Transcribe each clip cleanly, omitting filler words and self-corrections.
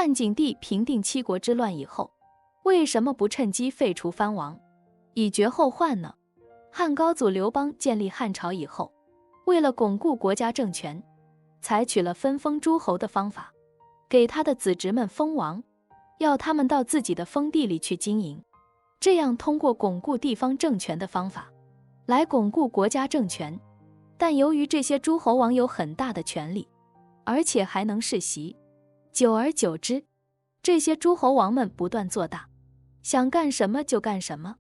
汉景帝平定七国之乱以后，为什么不趁机废除藩王，以绝后患呢？汉高祖刘邦建立汉朝以后，为了巩固国家政权，采取了分封诸侯的方法，给他的子侄们封王，要他们到自己的封地里去经营，这样通过巩固地方政权的方法来巩固国家政权。但由于这些诸侯王有很大的权力，而且还能世袭，久而久之，这些诸侯王们不断做大，想干什么就干什么，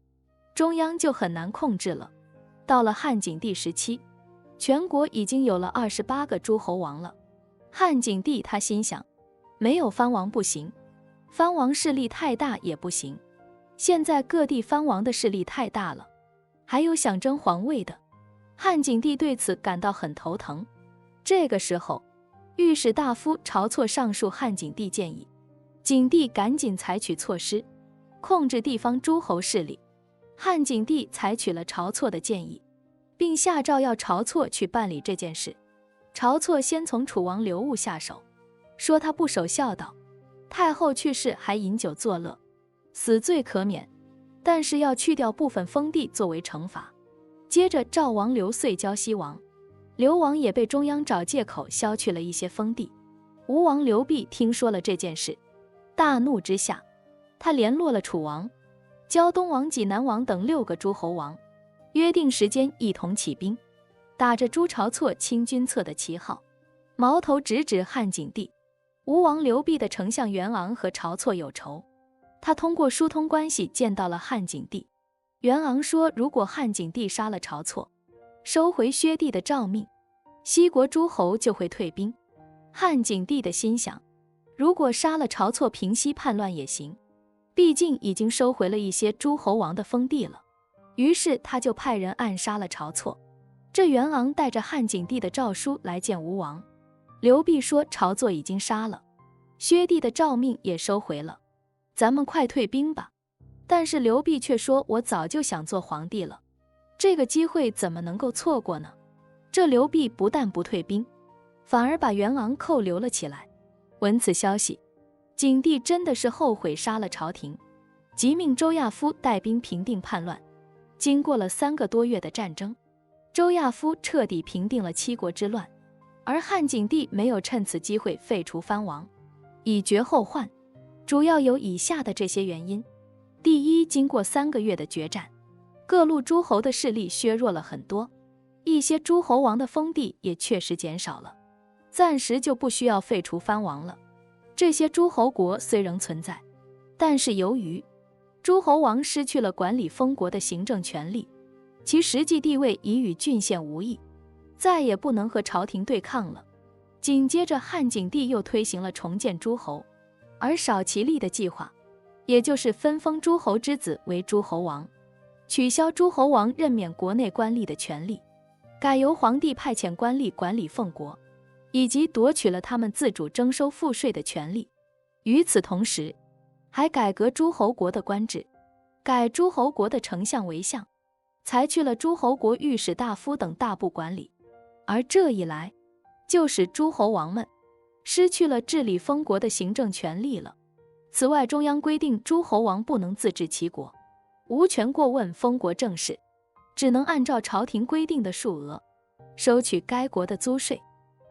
中央就很难控制了。到了汉景帝时期，全国已经有了28个诸侯王了。汉景帝他心想，没有藩王不行，藩王势力太大也不行，现在各地藩王的势力太大了，还有想争皇位的。汉景帝对此感到很头疼。这个时候，御史大夫晁错上述汉景帝建议，景帝赶紧采取措施，控制地方诸侯势力。汉景帝采取了晁错的建议，并下诏要晁错去办理这件事。晁错先从楚王刘戊下手，说他不守孝道，太后去世还饮酒作乐，死罪可免，但是要去掉部分封地作为惩罚。接着赵王刘遂交西王，刘王也被中央找借口削去了一些封地。吴王刘濞听说了这件事，大怒之下，他联络了楚王、胶东王、济南王等6个诸侯王，约定时间一同起兵，打着诛晁错清君侧的旗号，矛头直指汉景帝。吴王刘濞的丞相袁昂和晁错有仇，他通过疏通关系见到了汉景帝。袁昂说，如果汉景帝杀了晁错，收回薛帝的诏命，西国诸侯就会退兵。汉景帝的心想，如果杀了晁错平息叛乱也行，毕竟已经收回了一些诸侯王的封地了。于是他就派人暗杀了晁错。这袁昂带着汉景帝的诏书来见吴王。刘濞说，晁错已经杀了，薛帝的诏命也收回了，咱们快退兵吧。但是刘濞却说，我早就想做皇帝了，这个机会怎么能够错过呢？这刘濞不但不退兵，反而把袁昂扣留了起来。闻此消息，景帝真的是后悔杀了朝廷，即命周亚夫带兵平定叛乱。经过了3个多月的战争，周亚夫彻底平定了七国之乱，而汉景帝没有趁此机会废除藩王，以绝后患，主要有以下的这些原因。第一，经过3个月的决战，各路诸侯的势力削弱了很多，一些诸侯王的封地也确实减少了，暂时就不需要废除藩王了。这些诸侯国虽仍存在，但是由于诸侯王失去了管理封国的行政权力，其实际地位已与郡县无异，再也不能和朝廷对抗了。紧接着汉景帝又推行了重建诸侯而少其力的计划，也就是分封诸侯之子为诸侯王，取消诸侯王任免国内官吏的权利，改由皇帝派遣官吏管理奉国，以及夺取了他们自主征收赋税的权利。与此同时，还改革诸侯国的官制，改诸侯国的丞相为相，裁去了诸侯国御史大夫等大部管理。而这一来，就使诸侯王们失去了治理封国的行政权利了。此外，中央规定诸侯王不能自治其国，无权过问封国政事，只能按照朝廷规定的数额收取该国的租税，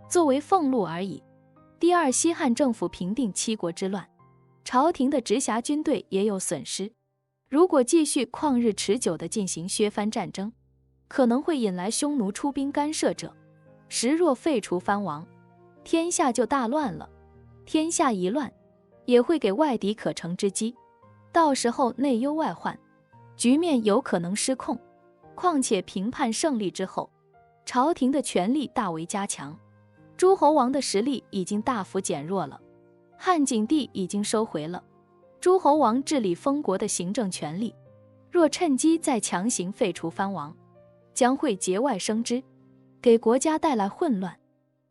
作为俸禄而已。第二，西汉政府平定七国之乱，朝廷的直辖军队也有损失。如果继续旷日持久地进行削藩战争，可能会引来匈奴出兵干涉者。时若废除藩王，天下就大乱了。天下一乱，也会给外敌可乘之机，到时候内忧外患，局面有可能失控。况且平叛胜利之后，朝廷的权力大为加强，诸侯王的实力已经大幅减弱了。汉景帝已经收回了诸侯王治理封国的行政权力，若趁机再强行废除藩王，将会节外生枝，给国家带来混乱，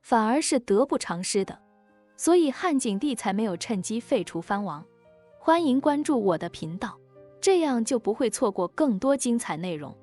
反而是得不偿失的。所以汉景帝才没有趁机废除藩王。欢迎关注我的频道，这样就不会错过更多精彩内容。